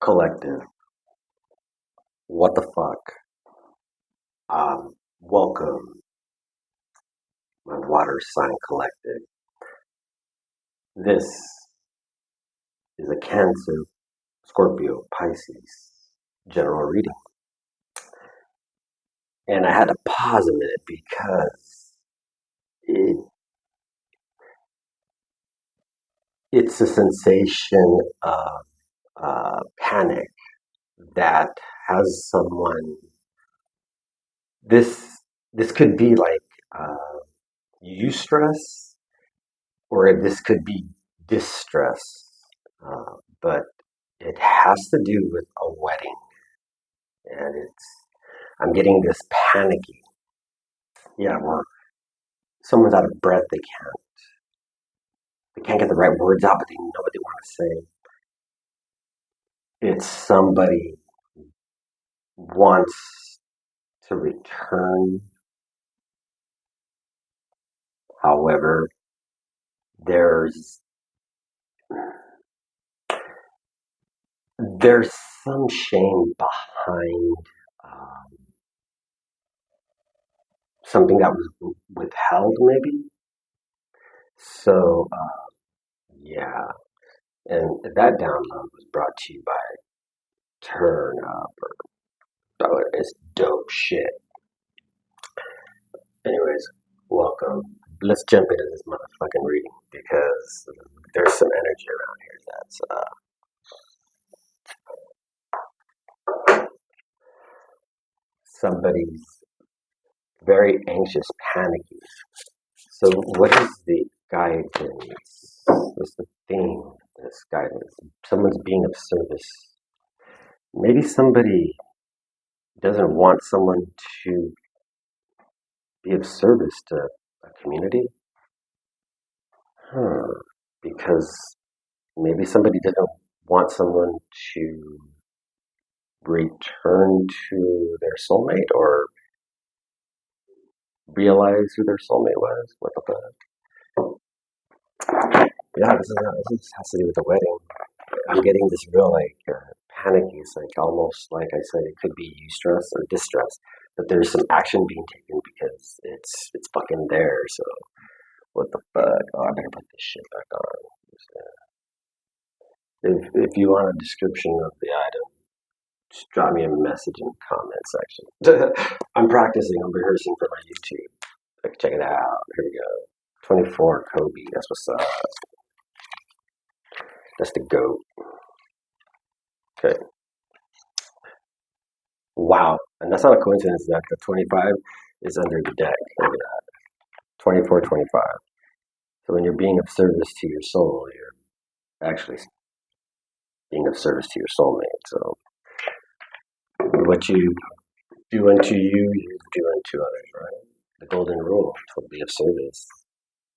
Collective. What the fuck? Welcome, my water sign collective. This is a Cancer, Scorpio, Pisces general reading. And I had to pause a minute because it, it's a sensation of panic that has someone. This this could be like eustress, or this could be distress, but it has to do with a wedding, and I'm getting this panicky. Yeah, where someone's out of breath, they can't get the right words out, but they know what they want to say. It's somebody wants to return, however, there's there's some shame behind um, something that was withheld, maybe. So yeah, and that download was brought to you by Turn Up. It's dope shit. Anyways, welcome. Let's jump into this motherfucking reading because there's some energy around here that's somebody's very anxious, panicky. So, what is the guidance? What's the theme of this guidance? Someone's being of service. Maybe somebody doesn't want someone to be of service to a community. Huh. Because maybe somebody doesn't want someone to return to their soulmate or realize who their soulmate was. What the fuck? Yeah, this has to do with the wedding. I'm getting this real panicky. It's like almost like I said, it could be eustress or distress, but there's some action being taken because it's fucking there. So what the fuck? Oh, I better put this shit back on. If you want a description of the item, just drop me a message in the comment section. I'm practicing. I'm rehearsing for my YouTube. Like, check it out. Here we go. 24 Kobe. That's what's up. That's the goat. Okay. Wow. And that's not a coincidence that the 25 is under the deck. Look at that. 24, 25. So when you're being of service to your soul, you're actually being of service to your soulmate. So what you do unto you, you do unto others, right? The golden rule to be of service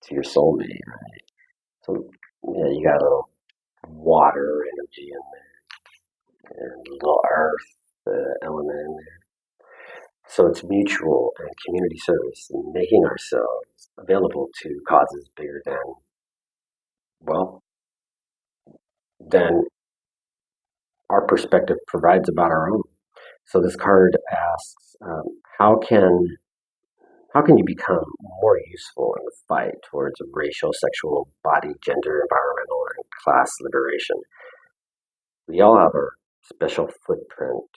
to your soulmate, right? So yeah, you got a little water energy in there, and a little earth element in there. So it's mutual and community service, and making ourselves available to causes bigger well, than our perspective provides about our own. So this card asks, how can you become more useful in the fight towards racial, sexual, body, gender, environmental, and class liberation? We all have our special footprint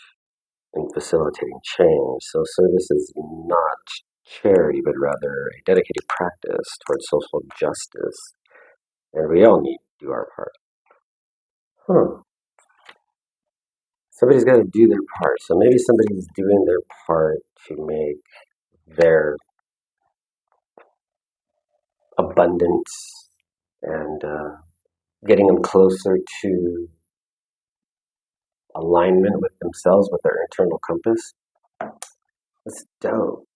in facilitating change. So service is not charity, but rather a dedicated practice towards social justice. And we all need to do our part. Huh. Somebody's got to do their part. So maybe somebody's doing their part to make their abundance and getting them closer to alignment with themselves, with their internal compass. That's dope.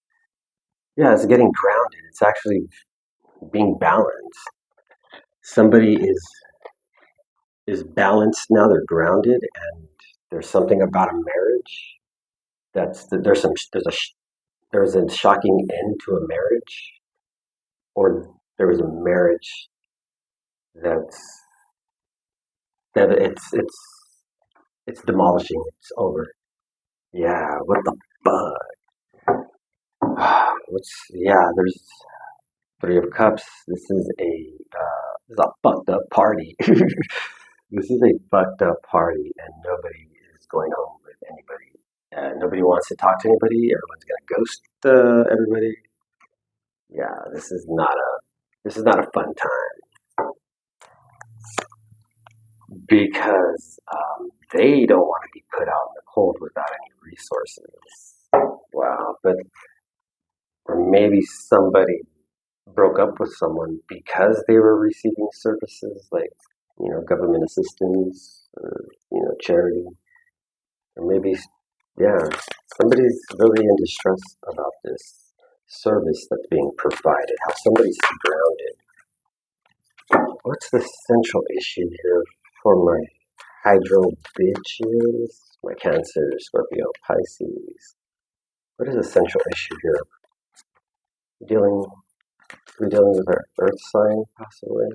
Yeah, it's getting grounded. It's actually being balanced. Somebody is balanced now. They're grounded, and there's something about a marriage there's a shocking end to a marriage, or there was a marriage that's that It's demolishing. It's over. Yeah, what the fuck? There's Three of Cups. This is a fucked up party. This is a fucked up party, and nobody is going home with anybody. Nobody wants to talk to anybody. Everyone's gonna ghost everybody. Yeah, this is not a fun time because they don't want to be put out in the cold without any resources. Wow, but or maybe somebody broke up with someone because they were receiving services like government assistance or charity, or maybe yeah, somebody's really in distress about this service that's being provided. How somebody's grounded. What's the central issue here for my hydro bitches? My Cancer, Scorpio, Pisces. What is the central issue here? Dealing, we're dealing with our Earth sign, possibly.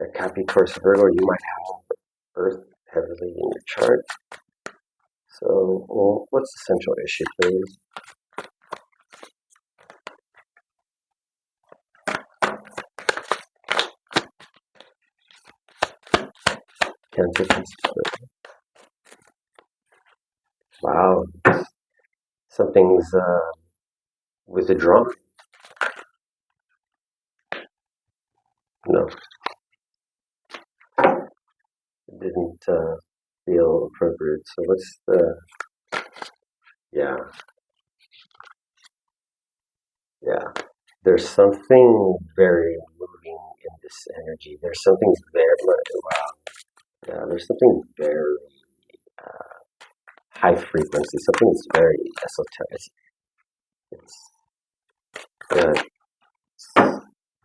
A Capricorn, Virgo. You might have Earth heavily in your chart. So, what's the central issue, please? Cancer, Virgo. Wow, something's withdrawn. No, it didn't feel appropriate. So what's the, yeah, yeah. There's something very moving in this energy. There's something very, wow, yeah, there's something very high frequency, something that's very esoteric. It's,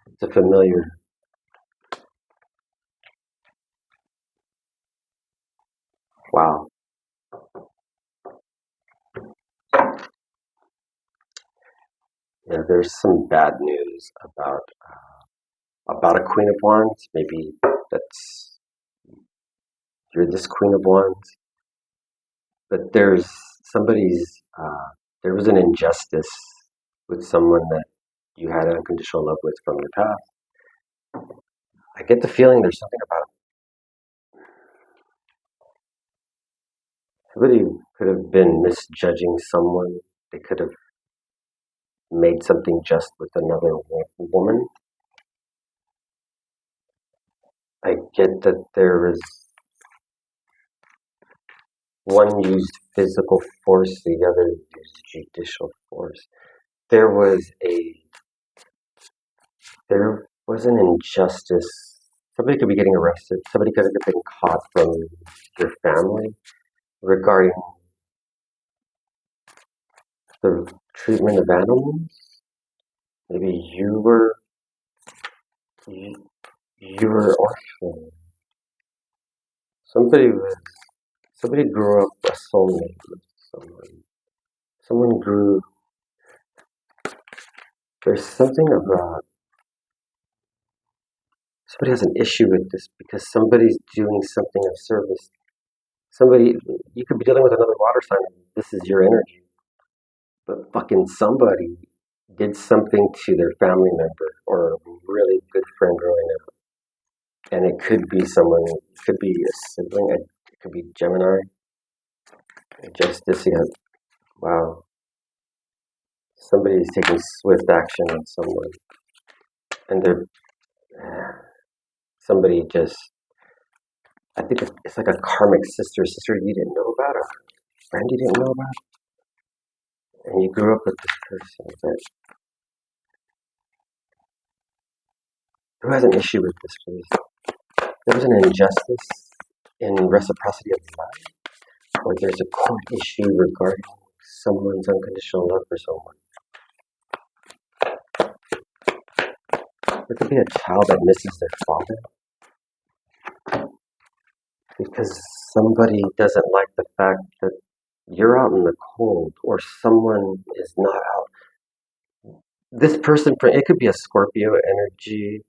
it's a familiar, wow. Yeah, there's some bad news about a Queen of Wands. Maybe that's you're this Queen of Wands, but somebody's there was an injustice with someone that you had unconditional love with from your past. I get the feeling there's something about somebody could have been misjudging someone. They could have made something just with another woman. I get that there was one used physical force, the other used judicial force. There was a there was an injustice. Somebody could be getting arrested. Somebody could have been caught from your family regarding the treatment of animals. Maybe you, you were orphaned. Somebody was somebody grew up a soulmate with someone. Someone grew. There's something about somebody has an issue with this because somebody's doing something of service. Somebody you could be dealing with another water sign. This is your energy, but fucking somebody did something to their family member or a really good friend growing up. And it could be someone, it could be a sibling, it could be Gemini. Justice, yeah. Wow. Somebody's taking swift action on someone. And somebody just, I think it's like a karmic sister you didn't know about, or a friend you didn't know about. And you grew up with this person. But who has an issue with this, please? There was an injustice in reciprocity of love, or there's a court issue regarding someone's unconditional love for someone. There could be a child that misses their father because somebody doesn't like the fact that you're out in the cold or someone is not out. This person, it could be a Scorpio energy.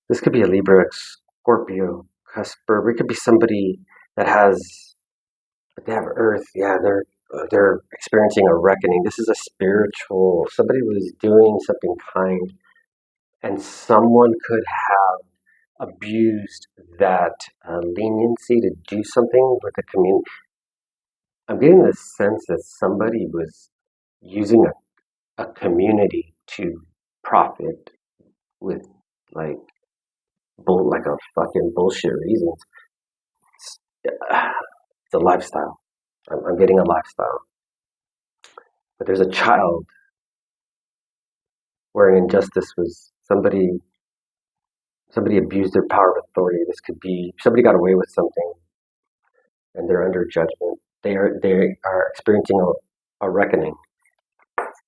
This could be a Libra Scorpio, cusper. It could be somebody that has, but they have Earth. Yeah, they're experiencing a reckoning. This is a spiritual. Somebody was doing something kind, and someone could have abused that leniency to do something with the community. I'm getting the sense that somebody was using a community to profit with like like a fucking bullshit reasons. It's a lifestyle. I'm getting a lifestyle. But there's a child where an injustice was somebody abused their power of authority. This could be somebody got away with something and they're under judgment. They are experiencing a reckoning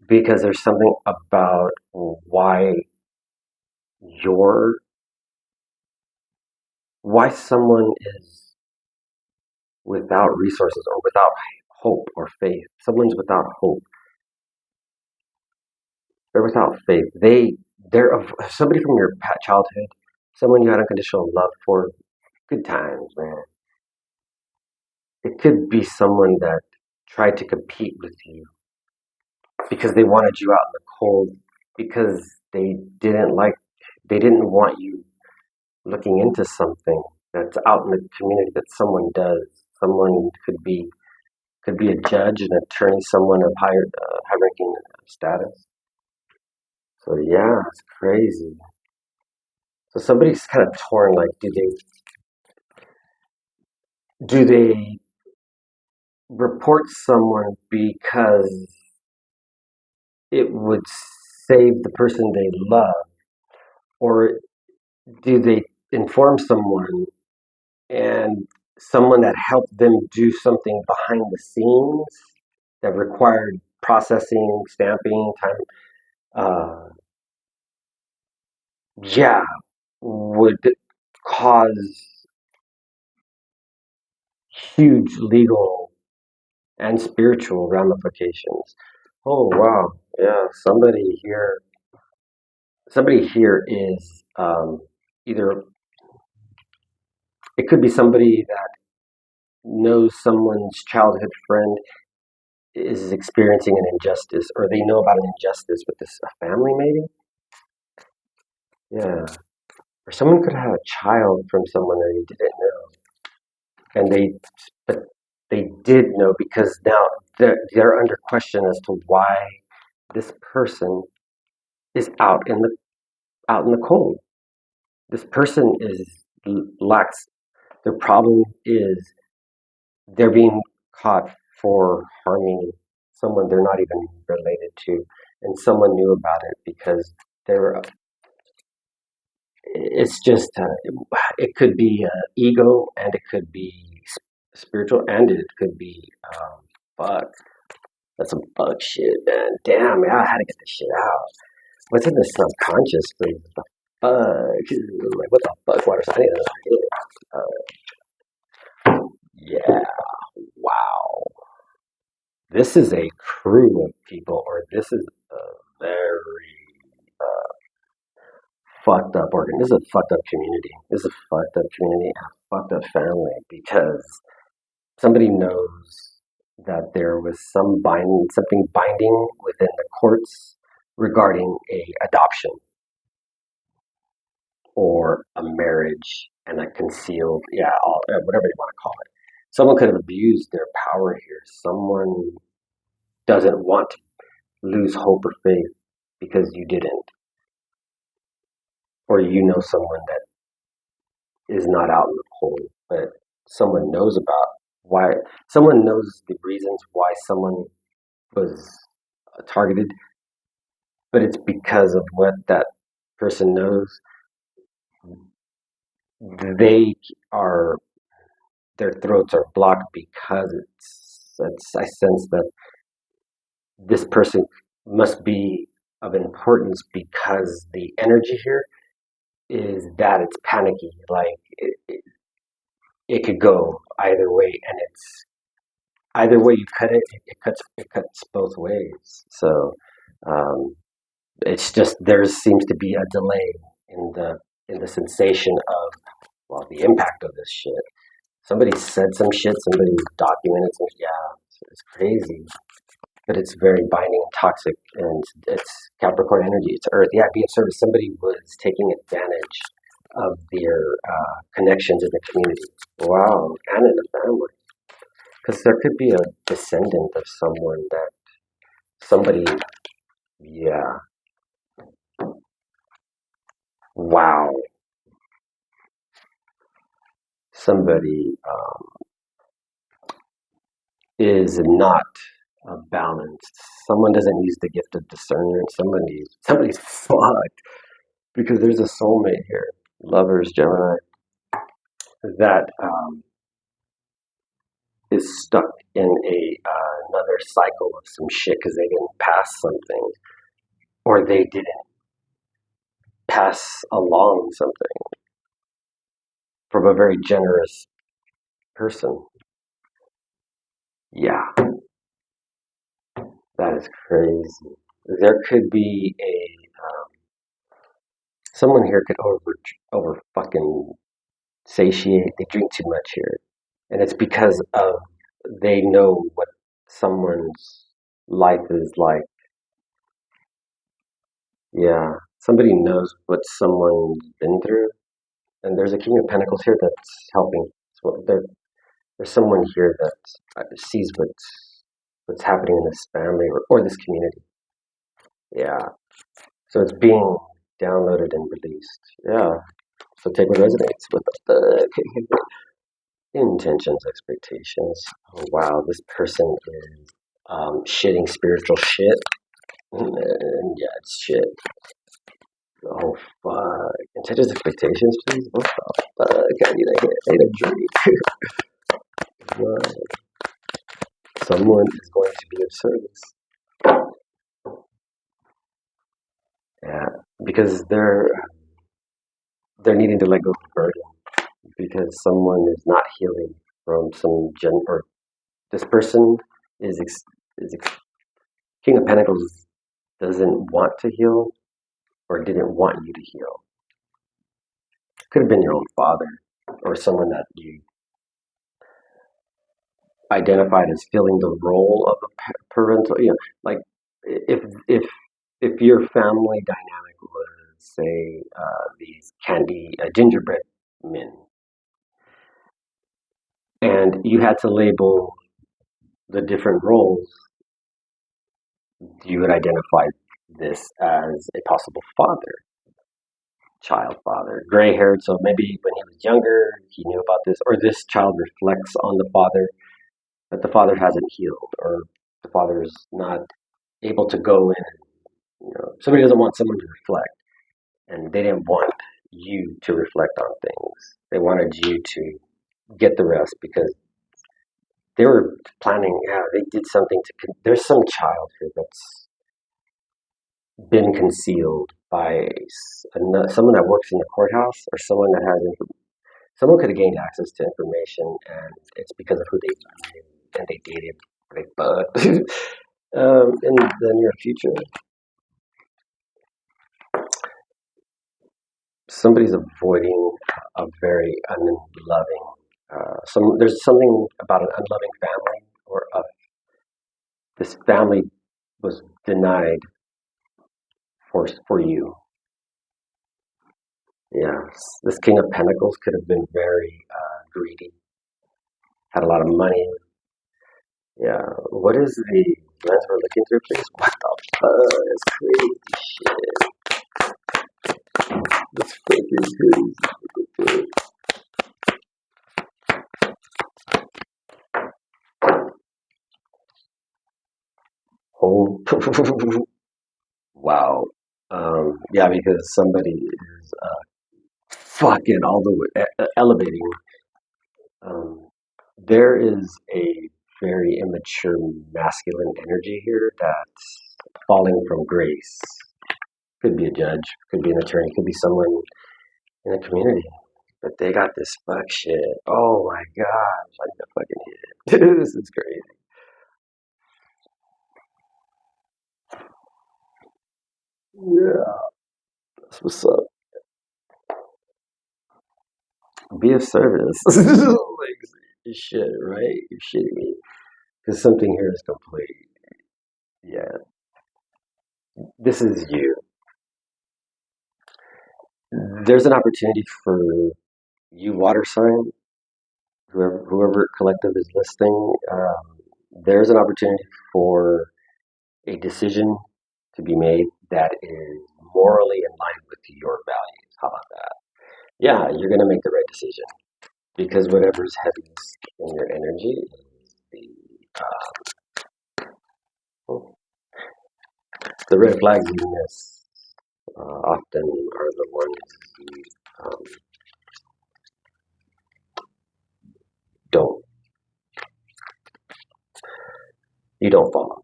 because there's something about why your why someone is without resources or without hope or faith. Someone's without hope. They're without faith. They're somebody from your childhood, someone you had unconditional love for. Good times, man. It could be someone that tried to compete with you because they wanted you out in the cold because they didn't want you looking into something that's out in the community that someone does. Someone could be a judge, an attorney, someone of high ranking status. So yeah, it's crazy. So somebody's kind of torn. Like, do they report someone because it would save the person they love, or do they inform someone and someone that helped them do something behind the scenes that required processing, stamping, time? Yeah, would cause huge legal and spiritual ramifications. Oh wow, yeah. Somebody here is either it could be somebody that knows someone's childhood friend is experiencing an injustice, or they know about an injustice with this a family, maybe. Yeah, or someone could have a child from someone that you didn't know, and but they did know because now they're under question as to why this person is out in the cold. This person is lacks. Their problem is they're being caught for harming someone they're not even related to, and someone knew about it because they were. It's just it could be ego, and it could be spiritual, and it could be fuck. That's some bug shit, man. Damn, man, I had to get this shit out. What's in the subconscious? Like, what the fuck? Like, what the fuck? Water sign? Yeah. Wow. This is a crew of people, or this is a very fucked up organ. This is a fucked up community. This is a fucked up community, a fucked up family, because somebody knows that there was something binding within the courts regarding a adoption or a marriage and a concealed, yeah, whatever you want to call it. Someone could have abused their power here. Someone doesn't want to lose hope or faith because you didn't, or you know someone that is not out in the cold, but someone knows about why, someone knows the reasons why someone was targeted, but it's because of what that person knows. They are, their throats are blocked because I sense that this person must be of importance because the energy here is that it's panicky. Like it could go either way, and it's either way you cut it, it cuts both ways. So um, it's just there seems to be a delay in the sensation of the impact of this shit. Somebody said some shit, somebody documented some, yeah, it's crazy. But it's very binding and toxic, and it's Capricorn energy, it's Earth. Yeah, be of service. Somebody was taking advantage of their connections in the community. Wow, and in the family. Because there could be a descendant of someone that somebody, yeah, wow, somebody is not balanced. Someone doesn't use the gift of discernment. Somebody's fucked because there's a soulmate here. Lovers, Gemini, that is stuck in a another cycle of some shit because they didn't pass something or they didn't pass along something from a very generous person. Yeah, that is crazy. There could be a someone here could over fucking satiate. They drink too much here, and it's because of they know what someone's life is like. Yeah, somebody knows what someone's been through, and there's a King of Pentacles here that's helping. So there's someone here that sees what's happening in this family or this community. Yeah, so it's being downloaded and released. Yeah, so take what resonates with the intentions, expectations. Oh, wow, this person is shitting spiritual shit. And yeah, it's shit. Oh, fuck. Intentions, expectations, please. What the fuck? I need a drink. Wow. Someone is going to be of service. Yeah, because they're needing to let go of the burden because someone is not healing from some or this person is King of Pentacles doesn't want to heal or didn't want you to heal. Could have been your own father or someone that you identified as filling the role of a parental. Like if if if your family dynamic was say these candy gingerbread men, and you had to label the different roles, you would identify this as a possible father, child father, gray haired. So maybe when he was younger, he knew about this, or this child reflects on the father, but the father hasn't healed, or the father's not able to go in. Somebody doesn't want someone to reflect, and they didn't want you to reflect on things. They wanted you to get the rest because they were planning. Yeah, they did something to. There's some child here that's been concealed by someone that works in the courthouse or someone that has someone could have gained access to information, and it's because of who they knew and they dated, they fucked. In the near future, somebody's avoiding a very unloving. There's something about an unloving family, or this family was denied for you. Yeah, this King of Pentacles could have been very greedy, had a lot of money. Yeah, what is the lens we're looking through, please? What the fuck? It's crazy shit. This fucking crazy. Oh, wow. Yeah, because somebody is fucking all the way elevating. Um, there is a very immature masculine energy here that's falling from grace. Could be a judge, could be an attorney, could be someone in the community. But they got this fuck shit. Oh my gosh, I need to fucking hit it. This is crazy. Yeah, that's what's up. Be of service. Like, shit, right? You're shitting me. Because something here is complete. Yeah, this is you. There's an opportunity for you, water sign, whoever collective is listening. There's an opportunity for a decision to be made that is morally in line with your values. How about that? Yeah, you're going to make the right decision because whatever's heaviest in your energy is the red flags you miss. Often are the ones you don't you don't follow.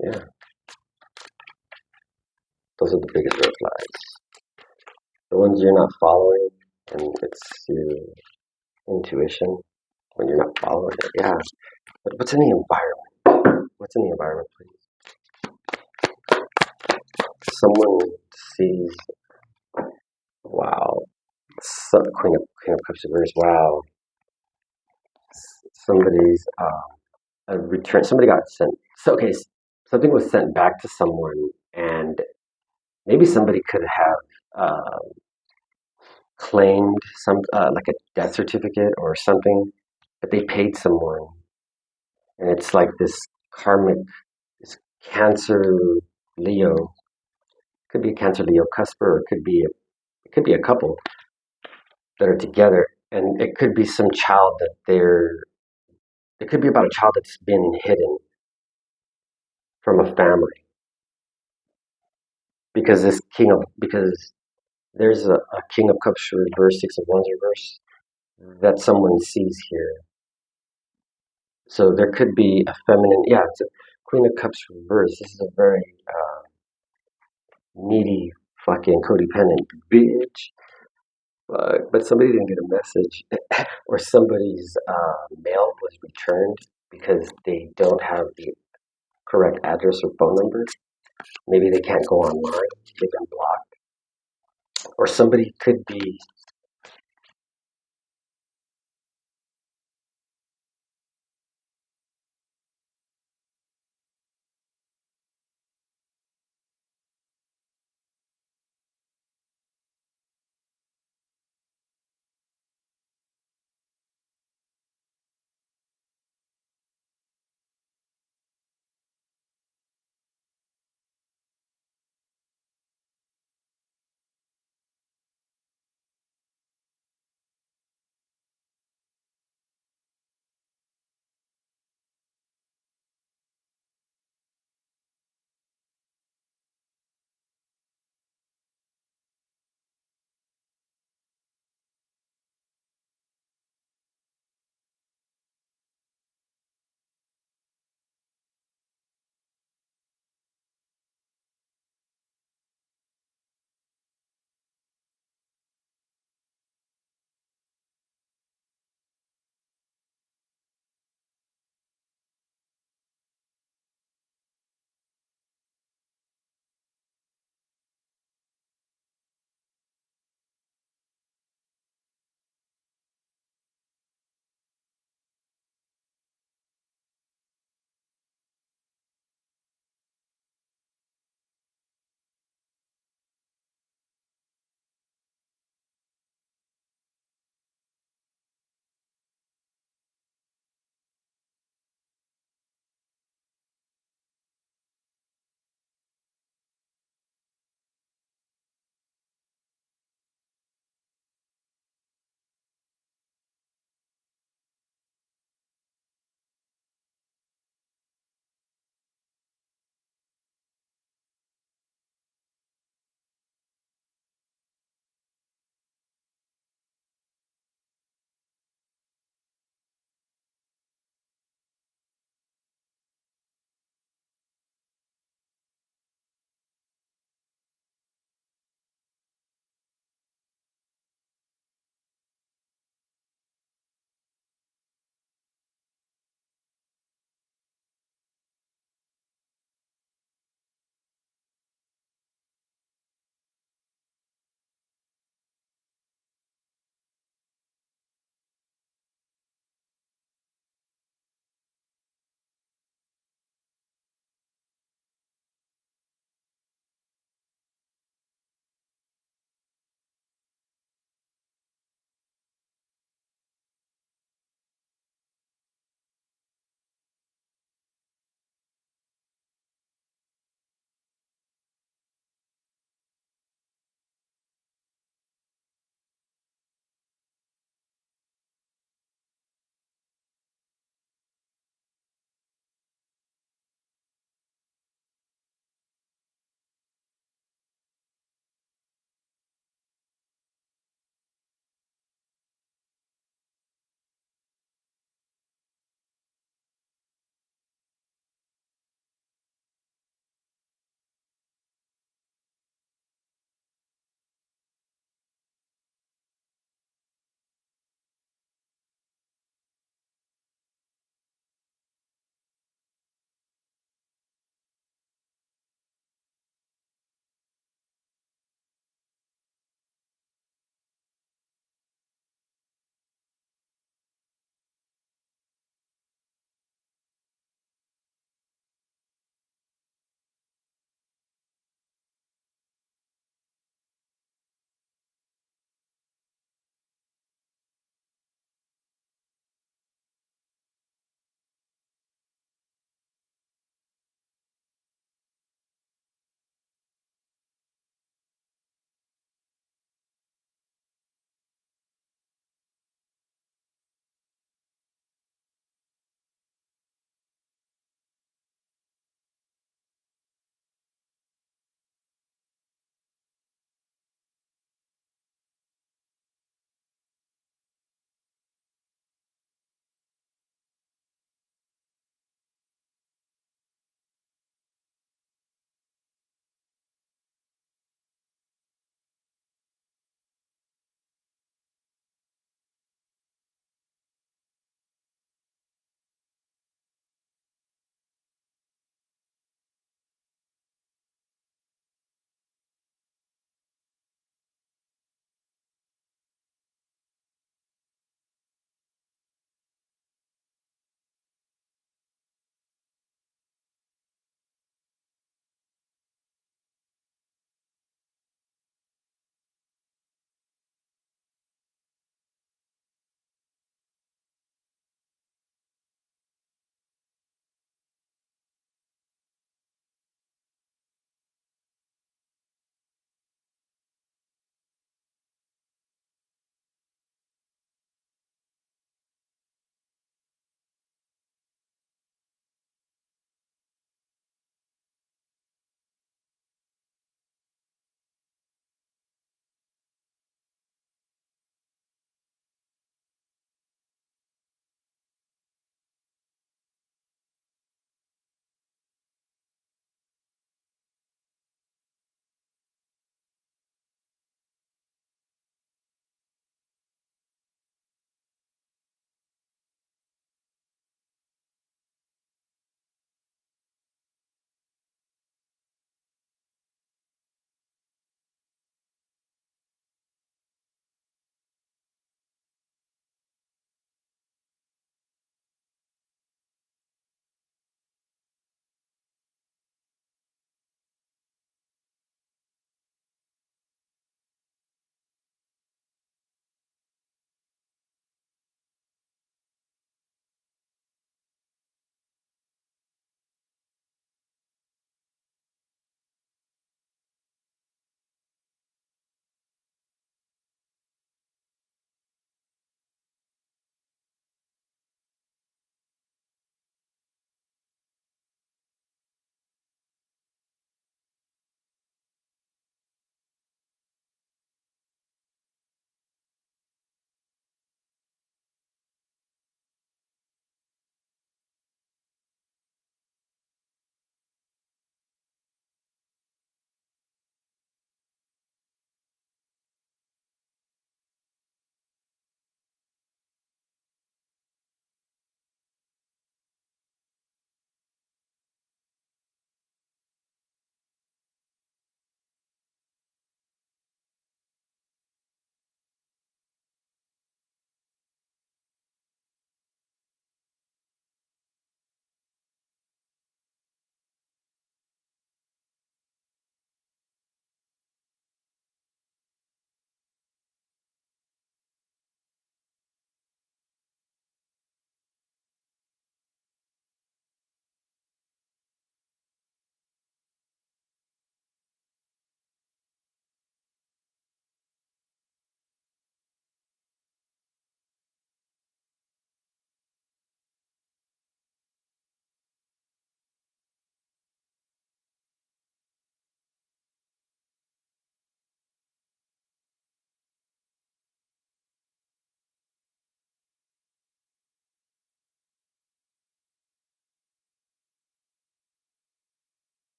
Yeah, those are the biggest red flags. The ones you're not following, and it's your intuition when you're not following it. Yeah, but what's in the environment? What's in the environment, please? Someone sees, wow, Queen of Cups reverse. Wow, somebody's a return. Somebody got sent. So okay, something was sent back to someone, and maybe somebody could have claimed some like a death certificate or something, but they paid someone, and it's like this karmic, this Cancer Leo. Could be a Cancer Leo cusper, or it could be a couple that are together, and it could be some child that they're. It could be about a child that's been hidden from a family because because there's a King of Cups reverse, Six of Wands reverse that someone sees here. So there could be a feminine, yeah, it's a Queen of Cups reverse. This is a very needy, fucking codependent bitch. But somebody didn't get a message, or somebody's mail was returned because they don't have the correct address or phone number. Maybe they can't go online, they've been blocked. Or somebody could be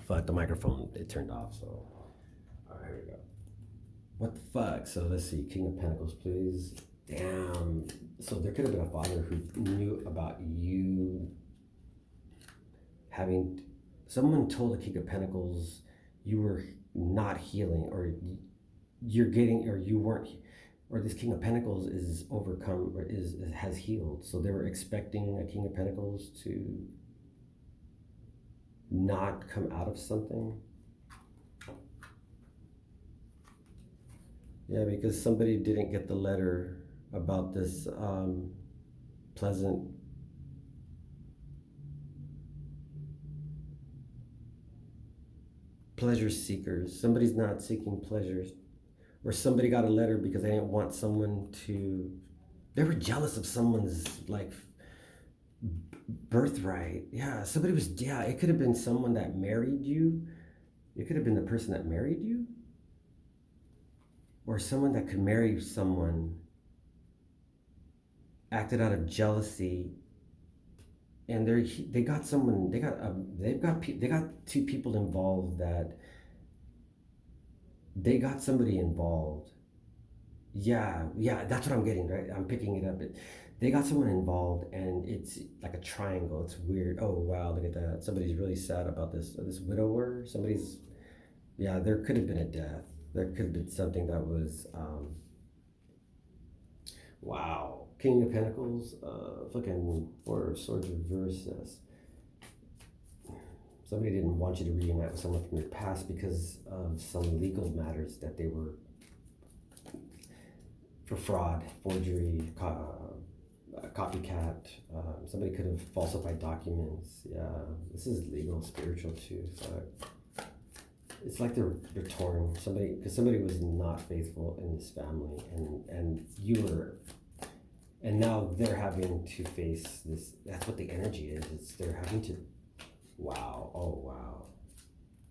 Fuck, the microphone, it turned off, so. All right, here we go. What the fuck? So let's see, King of Pentacles, please. Damn. So there could have been a father who knew about you having, someone told the King of Pentacles you were not healing, or you're getting, or you weren't, or this King of Pentacles is overcome, or has healed. So they were expecting a King of Pentacles to not come out of something. Yeah, because somebody didn't get the letter about this pleasant pleasure seekers. Somebody's not seeking pleasures. Or somebody got a letter because they didn't want someone to, they were jealous of someone's like birthright. Yeah, somebody was, yeah, it could have been someone that married you. It could have been the person that married you. Or someone that could marry someone acted out of jealousy, and they got someone, they got two people involved, that they got somebody involved. Yeah, that's what I'm getting, right? I'm picking it up. They got someone involved, and it's like a triangle. It's weird. Oh wow, look at that. Somebody's really sad about this widower. Somebody's, yeah, there could have been a death. There could have been something that was wow. King of Pentacles, fucking Four of Swords reverse. Somebody didn't want you to reunite with someone from your past because of some legal matters that they were, for fraud, forgery, copycat. Somebody could have falsified documents. Yeah, this is legal, spiritual too. It's like they're torn. Because somebody was not faithful in this family, and you were. And now they're having to face this. That's what the energy is. They're having to. Wow. Oh, wow.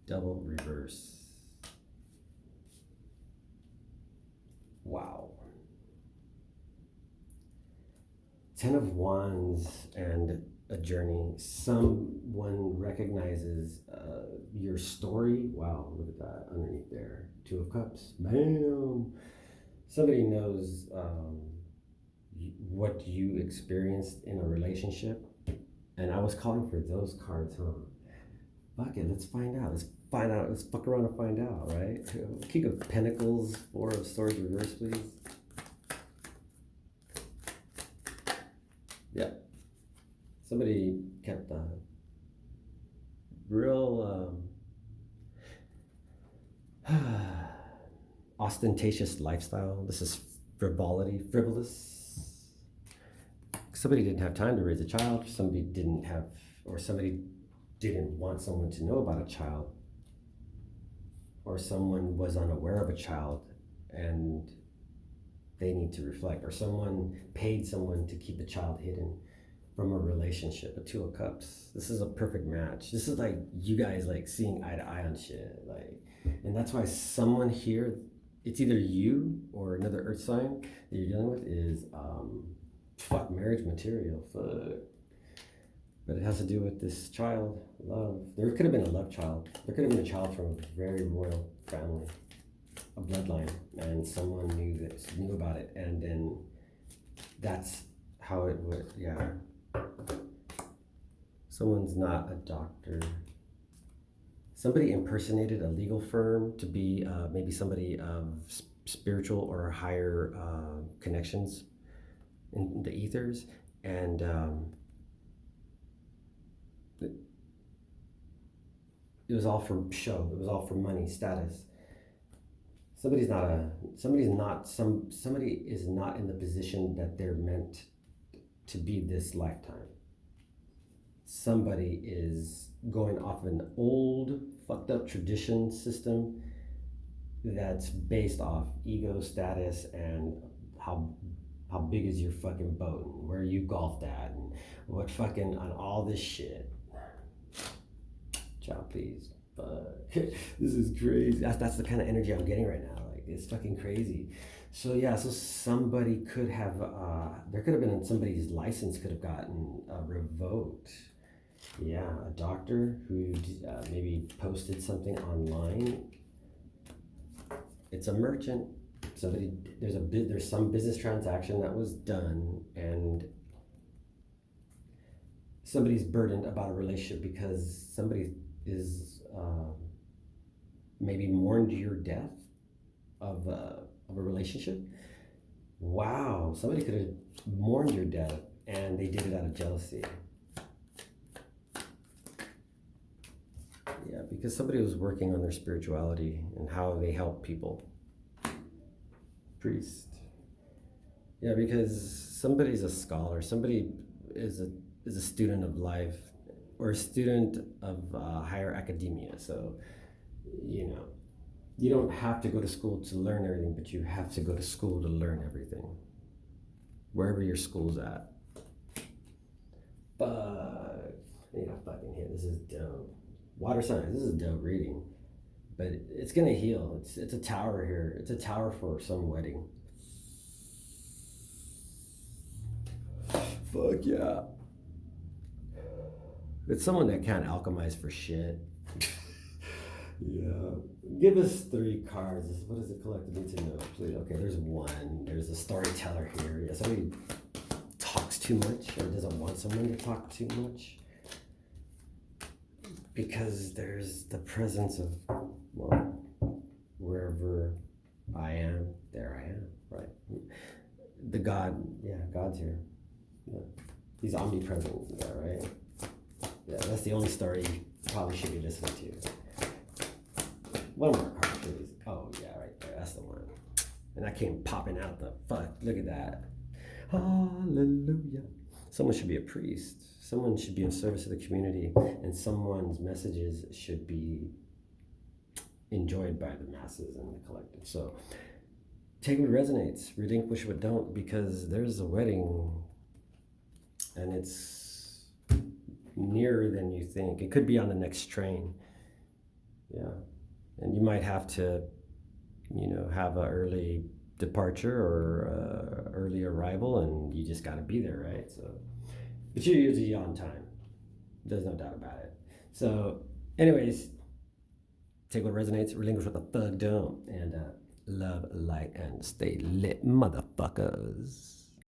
Double reverse. Wow. 10 of Wands and a journey. Someone recognizes your story. Wow, look at that underneath there. 2 of Cups. Bam. Somebody knows what you experienced in a relationship, and I was calling for those cards, huh? Fuck it, let's find out. Let's fuck around and find out, right? King of Pentacles, 4 of Swords reverse, please. Yeah, somebody kept a real ostentatious lifestyle. This is frivolous. Somebody didn't have time to raise a child. Somebody didn't want someone to know about a child, or someone was unaware of a child and they need to reflect, or someone paid someone to keep a child hidden from a relationship. A 2 of Cups. This is a perfect match. This is like you guys like seeing eye to eye on shit, like, and that's why someone here, it's either you or another earth sign that you're dealing with, is fuck, marriage material. Fuck. But it has to do with this child, love. There could have been a love child. There could have been a child from a very royal family, a bloodline, and someone knew about it, and then that's how it would. Yeah. Someone's not a doctor. Somebody impersonated a legal firm to be maybe somebody of spiritual or higher connections in the ethers, and it was all for show. It was all for money, status. Somebody is not in the position that they're meant to be this lifetime. Somebody is going off an old fucked up tradition system that's based off ego, status, and how big is your fucking boat, and where you golfed at, and what fucking, on all this shit. Child, please. Fuck. This is crazy. That's the kind of energy I'm getting right now. Like, it's fucking crazy. So yeah, so somebody could have, there could have been somebody's license could have gotten revoked. Yeah, a doctor who maybe posted something online. It's a merchant. Somebody there's some business transaction that was done, and somebody's burdened about a relationship because somebody is maybe mourned your death of a relationship. Wow, somebody could have mourned your death and they did it out of jealousy. Yeah, because somebody was working on their spirituality and how they help people. Priest. Yeah, because somebody's a scholar. Somebody is a student of life or a student of higher academia. So, you know, you don't have to go to school to learn everything, but you have to go to school to learn everything, wherever your school's at. Fuck. I need a fucking hit. This is dope. Water signs. This is a dope reading. But it's gonna heal. It's a tower here. It's a tower for some wedding. Fuck yeah. It's someone that can't alchemize for shit. Yeah. Give us 3 cards. What does the collective need to know? Please. Okay, there's one. There's a storyteller here. Yeah, somebody talks too much or doesn't want someone to talk too much. Because there's the presence of, well, wherever I am, there I am, right? The God, yeah, God's here. Yeah. He's omnipresent, yeah, right? Yeah, that's the only story you probably should be listening to. One more card, please. Oh, yeah, right there. That's the one. And that came popping out the fuck. Look at that. Hallelujah. Someone should be a priest. Someone should be in service of the community. And someone's messages should be enjoyed by the masses and the collective. So take what resonates, relinquish what don't, because there's a wedding and it's nearer than you think. It could be on the next train. Yeah. And you might have to, have an early departure or early arrival, and you just got to be there, right? So, but you're usually on time. There's no doubt about it. So, anyways, take what resonates, relinquish what the fuck don't, and love, light, and stay lit, motherfuckers.